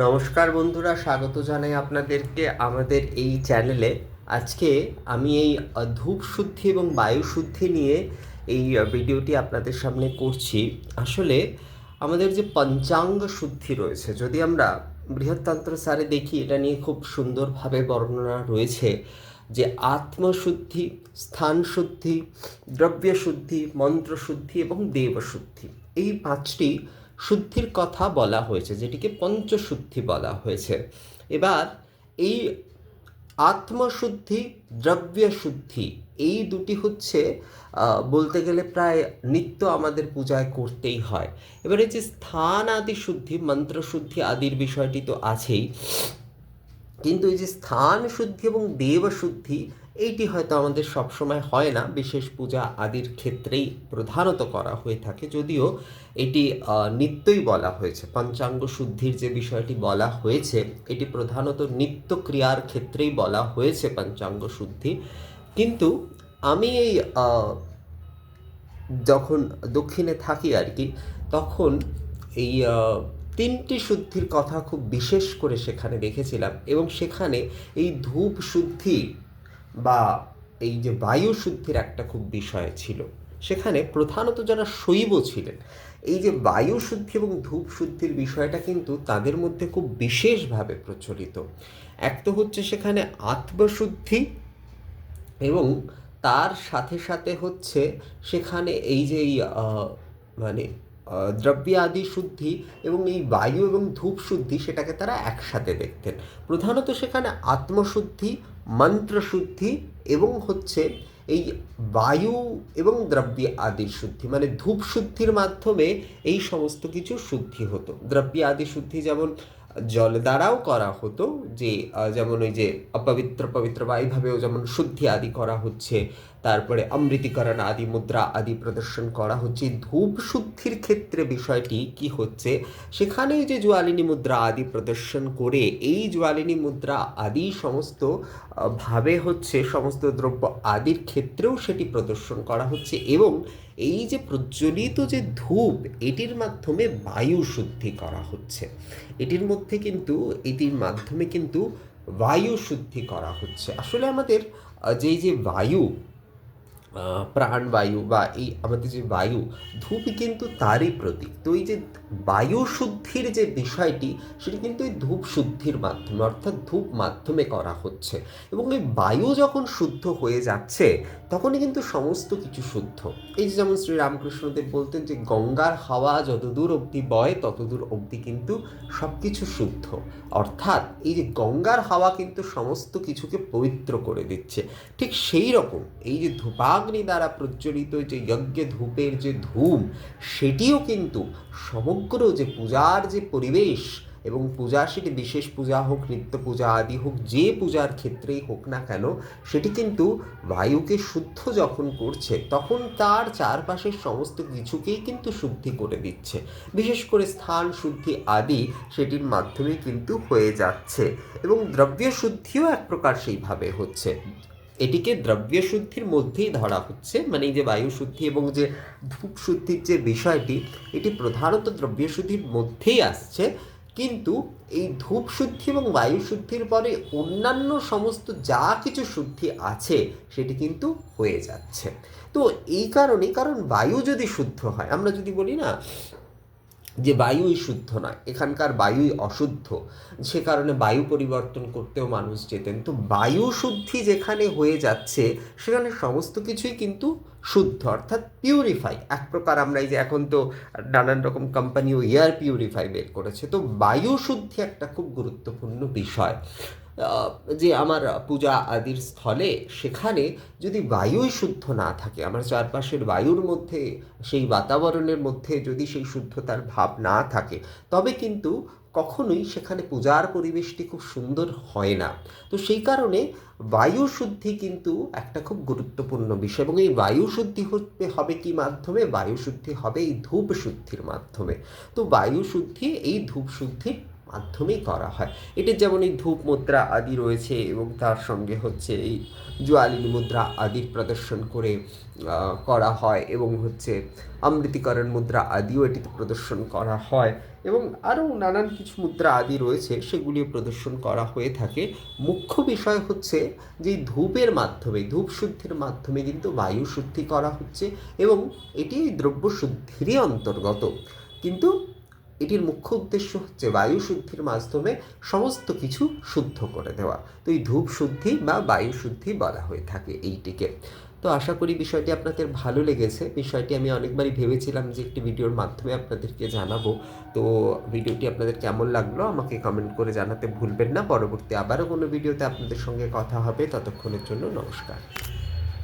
নমস্কার বন্ধুরা, স্বাগত জানাই আপনাদেরকে আমাদের এই চ্যানেলে। আজকে আমি এই ধূপ শুদ্ধি এবং বায়ু শুদ্ধি নিয়ে এই ভিডিওটি আপনাদের সামনে করছি। আসলে আমাদের যে পঞ্চাঙ্গ শুদ্ধি রয়েছে, যদি আমরা বৃহত্তন্ত্র সারে দেখি, এটা নিয়ে খুব সুন্দরভাবে বর্ণনা রয়েছে যে আত্মশুদ্ধি, স্থান শুদ্ধি, দ্রব্য শুদ্ধি, মন্ত্র শুদ্ধি এবং দেবশুদ্ধি, এই পাঁচটি শুদ্ধির কথা বলা হয়েছে, যেটিকে পঞ্চশুদ্ধি বলা হয়েছে। এবার এই আত্মশুদ্ধি, দ্রব্য শুদ্ধি, এই দুটি হচ্ছে বলতে গেলে প্রায় নিত্য আমাদের পূজায় করতেই হয়। এবারে যে স্থান আদি শুদ্ধি, মন্ত্র শুদ্ধি আদির বিষয়টি তো আছেই, কিন্তু এই যে স্থান শুদ্ধি এবং দেব শুদ্ধি, এইটি হয়তো আমাদের সবসময় হয় না, বিশেষ পূজা আদির ক্ষেত্রেই প্রধানত করা হয়ে থাকে। যদিও এটি নিত্যই বলা হয়েছে, পঞ্চাঙ্গ শুদ্ধির যে বিষয়টি বলা হয়েছে, এটি প্রধানত নিত্য ক্রিয়ার ক্ষেত্রেই বলা হয়েছে পঞ্চাঙ্গ শুদ্ধি। কিন্তু আমি এই যখন দক্ষিণে থাকি আর কি, তখন এই তিনটি শুদ্ধির কথা খুব বিশেষ করে সেখানে দেখেছিলাম, এবং সেখানে এই ধূপ শুদ্ধি বা এই যে বায়ু শুদ্ধির একটা খুব বিষয় ছিল। সেখানে প্রধানত যারা শৈব ছিলেন, এই যে বায়ু শুদ্ধি এবং ধূপ শুদ্ধির বিষয়টা কিন্তু তাদের মধ্যে খুব বিশেষভাবে প্রচলিত। এক তো হচ্ছে সেখানে আত্মশুদ্ধি, এবং তার সাথে সাথে হচ্ছে সেখানে এই যে মানে দ্রব্য আদি শুদ্ধি এবং এই বায়ু এবং ধূপ শুদ্ধি, সেটাকে তারা একসাথে দেখতেন। প্রধানত সেখানে আত্মশুদ্ধি, মন্ত্রশুদ্ধি এবং হচ্ছে এই বায়ু এবং দ্রব্য আদির শুদ্ধি, মানে ধূপ শুদ্ধির মাধ্যমে এই সমস্ত কিছু শুদ্ধি হতো। দ্রব্য আদি শুদ্ধি যেমন জল দ্বারাও করা হতো, যে যেমন ওই যে অপবিত্র পবিত্র বা এইভাবেও যেমন শুদ্ধি আদি করা হচ্ছে, তারপরে অমৃতিকরণ আদি মুদ্রা আদি প্রদর্শন করা হচ্ছে। ধূপ শুদ্ধির ক্ষেত্রে বিষয়টি কি হচ্ছে, সেখানে যে জ্বালিনী মুদ্রা আদি প্রদর্শন করে এই জ্বালিনী মুদ্রা আদি সমস্ত ভাবে হচ্ছে সমস্ত দ্রব্য আদির ক্ষেত্রেও সেটি প্রদর্শন করা হচ্ছে, এবং এই যে প্রজ্বলিত যে ধূপ, এটির মাধ্যমে বায়ু শুদ্ধি করা হচ্ছে। এটির মাধ্যমে কিন্তু বায়ু শুদ্ধি করা হচ্ছে। আসলে আমাদের যে বায়ু, প্রাণবায়ু বা এই আমাদের যে বায়ু, ধূপই কিন্তু তারই প্রতীক। তো এই যে বায়ু শুদ্ধির যে বিষয়টি, সেটি কিন্তু এই ধূপ শুদ্ধির মাধ্যমে, অর্থাৎ ধূপ মাধ্যমে করা হচ্ছে। এবং এই বায়ু যখন শুদ্ধ হয়ে যাচ্ছে, তখনই কিন্তু সমস্ত কিছু শুদ্ধ। এই যে যেমন শ্রীরামকৃষ্ণদেব বলতেন যে গঙ্গার হাওয়া যতদূর অবধি বয়, ততদূর অবধি কিন্তু সব কিছু শুদ্ধ। অর্থাৎ এই যে গঙ্গার হাওয়া কিন্তু সমস্ত কিছুকে পবিত্র করে দিচ্ছে। ঠিক সেই রকম এই যে ধূপাগ্নি দ্বারা প্রজ্বলিত যে যজ্ঞে ধূপের যে ধূম, সেটিও কিন্তু সমগ্র যে পূজার যে পরিবেশ, এবং পূজা সেটি বিশেষ পূজা হোক, নিত্য পূজা আদি হোক, যে পূজার ক্ষেত্রেই হোক না কেন, সেটি কিন্তু বায়ুকে শুদ্ধ যখন করছে, তখন তার চারপাশের সমস্ত কিছুকেই কিন্তু শুদ্ধি করে দিচ্ছে। বিশেষ করে স্থান শুদ্ধি আদি সেটির মাধ্যমে কিন্তু হয়ে যাচ্ছে, এবং দ্রব্য শুদ্ধিও এক প্রকার সেইভাবে হচ্ছে। এটিকে দ্রব্য শুদ্ধির মধ্যেই ধরা হচ্ছে, মানে এই যে বায়ু শুদ্ধি এবং যে ধূপ শুদ্ধির যে বিষয়টি, এটি প্রধানত দ্রব্য শুদ্ধির মধ্যেই আসছে। কিন্তু এই ধূপ শুদ্ধি এবং বায়ু শুদ্ধির পরে অন্যান্য সমস্ত যা কিছু শুদ্ধি আছে, সেটি কিন্তু হয়ে যাচ্ছে। তো এই কারণেই, কারণ বায়ু যদি শুদ্ধ হয়, আমরা যদি বলি না যে বায়ুই শুদ্ধ নয়, এখানকার বায়ুই অশুদ্ধ, সে কারণে বায়ু পরিবর্তন করতেও মানুষ যেতেন। তো বায়ু শুদ্ধি যেখানে হয়ে যাচ্ছে, সেখানে সমস্ত কিছুই কিন্তু শুদ্ধ, অর্থাৎ পিউরিফাই এক প্রকার। আমরা এই যে এখন তো নানান রকম কোম্পানিও এয়ার পিউরিফাই বের করেছে, তো বায়ু শুদ্ধি একটা খুব গুরুত্বপূর্ণ বিষয়। যে আমার পূজা আদির স্থলে, সেখানে যদি বায়ুই শুদ্ধ না থাকে, আমার চারপাশের বায়ুর মধ্যে, সেই বাতাবরণের মধ্যে যদি সেই শুদ্ধতার ভাব না থাকে, তবে কিন্তু কখনোই সেখানে পূজার পরিবেশটি খুব সুন্দর হয় না। তো সেই কারণে বায়ু শুদ্ধি কিন্তু একটা খুব গুরুত্বপূর্ণ বিষয়, এবং এই বায়ু শুদ্ধি হবে কি মাধ্যমে? বায়ু শুদ্ধি হবে এই ধূপ শুদ্ধির মাধ্যমে। তো বায়ু শুদ্ধি এই ধূপ শুদ্ধির মাধ্যমেই করা হয়। এটির যেমন এই ধূপ মুদ্রা আদি রয়েছে এবং তার সঙ্গে হচ্ছে এই জোয়ালিনী মুদ্রা আদির প্রদর্শন করে করা হয় এবং হচ্ছে অমৃতিকরণ মুদ্রা আদিও এটিতে প্রদর্শন করা হয় এবং আরও নানান কিছু মুদ্রা আদি রয়েছে সেগুলিও প্রদর্শন করা হয়ে থাকে। মুখ্য বিষয় হচ্ছে যে ধূপের মাধ্যমে, ধূপ শুদ্ধির মাধ্যমে কিন্তু বায়ু শুদ্ধি করা হচ্ছে এবং এটি দ্রব্য শুদ্ধিরই অন্তর্গত, কিন্তু এটির মুখ্য উদ্দেশ্য হচ্ছে বায়ু শুদ্ধির মাধ্যমে সমস্ত কিছু শুদ্ধ করে দেওয়া। তো এই ধূপ শুদ্ধি বা বায়ু শুদ্ধি বলা হয়ে থাকে এইটিকে। তো আশা করি বিষয়টি আপনাদের ভালো লেগেছে। বিষয়টি আমি অনেকবারই ভেবেছিলাম যে একটি ভিডিওর মাধ্যমে আপনাদেরকে জানাবো। তো ভিডিওটি আপনাদের কেমন লাগলো আমাকে কমেন্ট করে জানাতে ভুলবেন না। পরবর্তী আবারও কোনো ভিডিওতে আপনাদের সঙ্গে কথা হবে। ততক্ষণের জন্য নমস্কার।